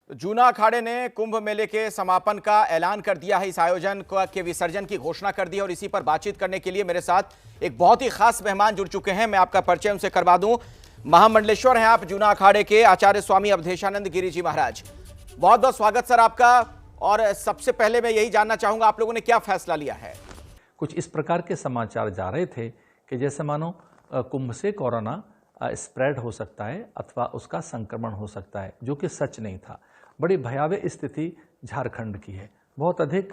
जूना अखाड़े ने कुंभ मेले के समापन का ऐलान कर दिया है। इस आयोजन के विसर्जन की घोषणा कर दी है और इसी पर बातचीत करने के लिए मेरे साथ एक बहुत ही खास मेहमान जुड़ चुके हैं। मैं आपका परिचय उनसे करवा दूं। महामंडलेश्वर हैं आप जूना अखाड़े के आचार्य स्वामी अवधेशानंद गिरी जी महाराज। बहुत बहुत स्वागत सर आपका। और सबसे पहले मैं यही जानना चाहूंगा, आप लोगों ने क्या फैसला लिया है? कुछ इस प्रकार के समाचार जा रहे थे कि जैसे मानो कुंभ से कोरोना स्प्रेड हो सकता है अथवा उसका संक्रमण हो सकता है, जो कि सच नहीं था। बड़ी भयावह स्थिति झारखंड की है। बहुत अधिक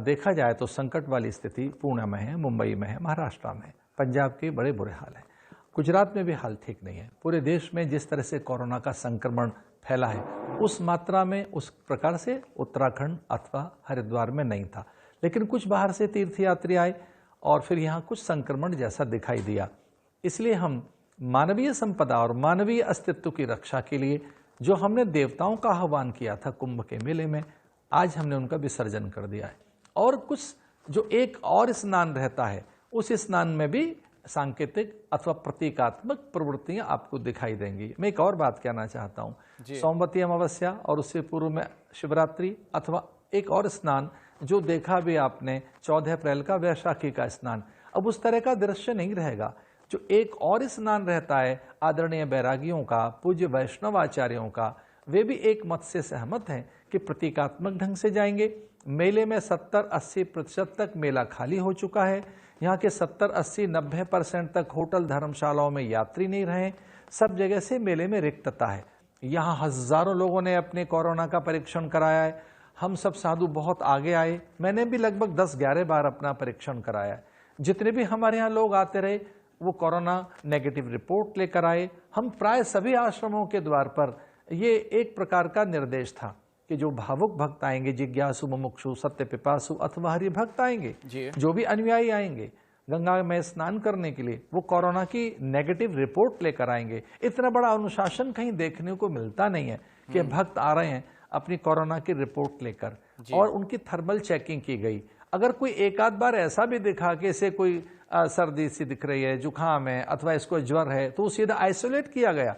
देखा जाए तो संकट वाली स्थिति पुणे में है, मुंबई में है, महाराष्ट्र में है, पंजाब के बड़े बुरे हाल हैं। गुजरात में भी हाल ठीक नहीं है। पूरे देश में जिस तरह से कोरोना का संक्रमण फैला है उस मात्रा में, उस प्रकार से उत्तराखंड अथवा हरिद्वार में नहीं था। लेकिन कुछ बाहर से तीर्थयात्री आए और फिर यहाँ कुछ संक्रमण जैसा दिखाई दिया। इसलिए हम मानवीय संपदा और मानवीय अस्तित्व की रक्षा के लिए जो हमने देवताओं का आह्वान किया था कुंभ के मेले में, आज हमने उनका विसर्जन कर दिया है। और कुछ जो एक और स्नान रहता है, उस स्नान में भी सांकेतिक अथवा प्रतीकात्मक प्रवृत्तियां आपको दिखाई देंगी। मैं एक और बात कहना चाहता हूँ, सोमवती अमावस्या और उससे पूर्व में शिवरात्रि अथवा एक और स्नान जो देखा भी आपने 14 अप्रैल का वैशाखी का स्नान, अब उस तरह का दृश्य नहीं रहेगा। जो एक और स्नान रहता है आदरणीय बैरागियों का, पूज्य वैष्णव आचार्यों का, वे भी एक मत से सहमत हैं कि प्रतीकात्मक ढंग से जाएंगे। मेले में 70-80% तक मेला खाली हो चुका है। यहाँ के 70-80-90% तक होटल धर्मशालाओं में यात्री नहीं रहे। सब जगह से मेले में रिक्तता है। यहाँ हजारों लोगों ने अपने कोरोना का परीक्षण कराया है। हम सब साधु बहुत आगे आए। मैंने भी लगभग 10-11 बार अपना परीक्षण कराया है। जितने भी हमारे यहाँ लोग आते रहे वो कोरोना नेगेटिव रिपोर्ट लेकर आए। हम प्राय सभी आश्रमों के द्वार पर ये एक प्रकार का निर्देश था कि जो भावुक भक्त आएंगे, जिज्ञासु, मुमुक्षु, सत्य पिपासु अथवा हरि भक्त आएंगे, जो भी अनुयायी आएंगे गंगा में स्नान करने के लिए, वो कोरोना की नेगेटिव रिपोर्ट लेकर आएंगे। इतना बड़ा अनुशासन कहीं देखने को मिलता नहीं है कि भक्त आ रहे हैं अपनी कोरोना की रिपोर्ट लेकर और उनकी थर्मल चेकिंग की गई। अगर कोई एक आध बार ऐसा भी दिखा कि इसे कोई सर्दी सी दिख रही है, जुकाम है अथवा इसको ज्वर है, तो सीधा आइसोलेट किया गया।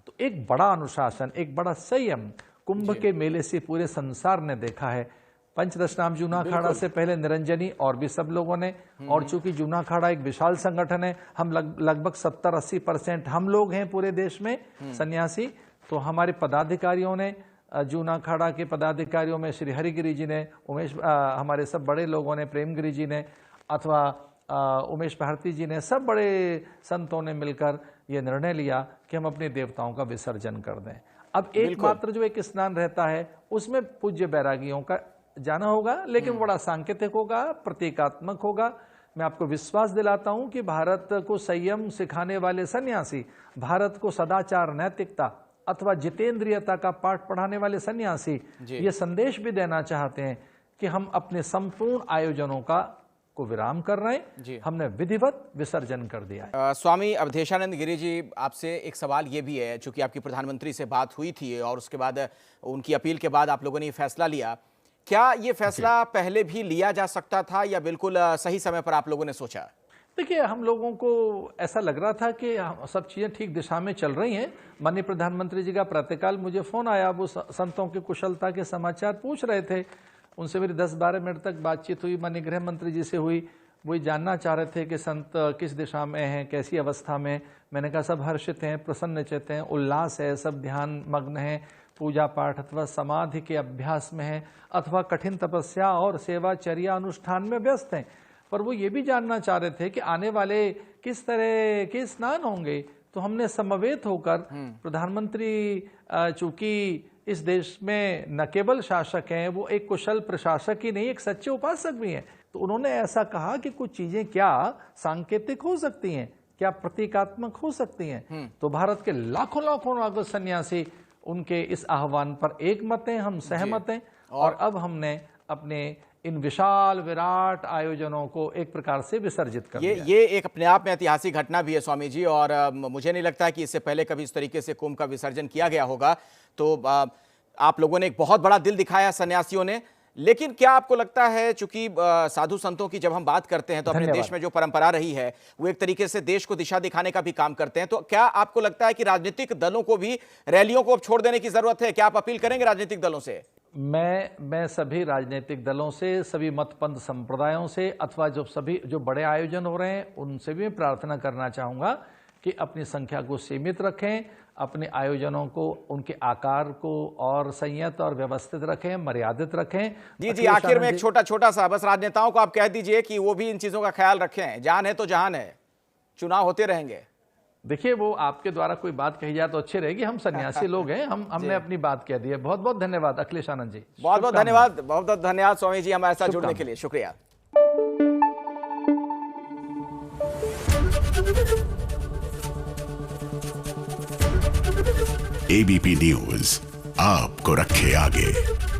तो एक बड़ा अनुशासन, एक बड़ा संयम कुंभ के मेले से पूरे संसार ने देखा है। पंचदशनाम जूना अखाड़ा से पहले निरंजनी और भी सब लोगों ने, और चूंकि जूना अखाड़ा एक विशाल संगठन है, हम लगभग 70-80% हम लोग हैं पूरे देश में सन्यासी, तो हमारे पदाधिकारियों ने, जूना अखाड़ा के पदाधिकारियों में श्री हरिगिरी जी ने, उमेश, हमारे सब बड़े लोगों ने, प्रेमगिरी जी ने अथवा उमेश भारती जी ने, सब बड़े संतों ने मिलकर यह निर्णय लिया कि हम अपने देवताओं का विसर्जन कर दें। अब एकमात्र जो एक स्नान रहता है उसमें पूज्य बैरागियों का जाना होगा, लेकिन बड़ा सांकेतिक होगा, प्रतीकात्मक होगा। मैं आपको विश्वास दिलाता हूं कि भारत को संयम सिखाने वाले सन्यासी, भारत को सदाचार, नैतिकता अथवा जितेंद्रियता का पाठ पढ़ाने वाले सन्यासी ये संदेश भी देना चाहते हैं कि हम अपने संपूर्ण आयोजनों को विराम कर रहे हैं। हमने विधिवत विसर्जन कर दिया है। स्वामी अवधेशानंद गिरी जी, आपसे एक सवाल ये भी है, चूंकि आपकी प्रधानमंत्री से बात हुई थी और उसके बाद उनकी अपील के बाद आप लोगों ने ये फैसला लिया, क्या ये फैसला पहले भी लिया जा सकता था या बिल्कुल सही समय पर आप लोगों ने सोचा? देखिए, हम लोगों को ऐसा लग रहा था कि सब चीज़ें ठीक दिशा में चल रही हैं। माननीय प्रधानमंत्री जी का प्रातःकाल मुझे फ़ोन आया, वो संतों की कुशलता के समाचार पूछ रहे थे। उनसे मेरी 10-12 मिनट तक बातचीत हुई। माननीय गृह मंत्री जी से हुई। वही जानना चाह रहे थे कि संत किस दिशा में हैं, कैसी अवस्था में। मैंने कहा सब हर्षित हैं, प्रसन्नचित्त हैं, उल्लास है, सब ध्यान मग्न हैं, पूजा पाठ अथवा समाधि के अभ्यास में हैं अथवा कठिन तपस्या और सेवाचर्या अनुष्ठान में व्यस्त हैं। पर वो ये भी जानना चाह रहे थे कि आने वाले किस तरह के स्नान होंगे। तो हमने समवेत होकर, प्रधानमंत्री चूंकि इस देश में न केवल शासक हैं, वो एक कुशल प्रशासक ही नहीं, एक सच्चे उपासक भी हैं, तो उन्होंने ऐसा कहा कि कुछ चीजें क्या सांकेतिक हो सकती हैं, क्या प्रतीकात्मक हो सकती हैं। तो भारत के लाखों सन्यासी उनके इस आह्वान पर एक मत हैं, हम सहमत हैं। और अब हमने अपने इन विशाल विराट आयोजनों को एक प्रकार से विसर्जित कर दिया। ये एक अपने आप में ऐतिहासिक घटना भी है स्वामी जी, और मुझे नहीं लगता कि इससे पहले कभी इस तरीके से कुंभ का विसर्जन किया गया होगा। तो आप लोगों ने एक बहुत बड़ा दिल दिखाया सन्यासियों ने, लेकिन क्या आपको लगता है, चूंकि साधु संतों की जब हम बात करते हैं तो अपने देश में जो परंपरा रही है वो एक तरीके से देश को दिशा दिखाने का भी काम करते हैं, तो क्या आपको लगता है कि राजनीतिक दलों को भी रैलियों को अब छोड़ देने की जरूरत है? क्या आप अपील करेंगे राजनीतिक दलों से? मैं सभी राजनीतिक दलों से, सभी मतपंथ संप्रदायों से, अथवा जो बड़े आयोजन हो रहे हैं उनसे भी प्रार्थना करना चाहूँगा कि अपनी संख्या को सीमित रखें, अपने आयोजनों को, उनके आकार को और संयत और व्यवस्थित रखें, मर्यादित रखें। जी, आखिर में एक छोटा सा बस राजनेताओं को आप कह दीजिए कि वो भी इन चीजों का ख्याल रखें। जान है तो जहान है, चुनाव होते रहेंगे। देखिए, वो आपके द्वारा कोई बात कही जाए तो अच्छी रहेगी। हम सन्यासी लोग हैं, हमने अपनी बात कह दी है। बहुत बहुत धन्यवाद अखिलेश आनंद जी। बहुत बहुत धन्यवाद, बहुत बहुत धन्यवाद स्वामी जी हमारे साथ जुड़ने के लिए। शुक्रिया। एबीपी न्यूज आपको रखे आगे।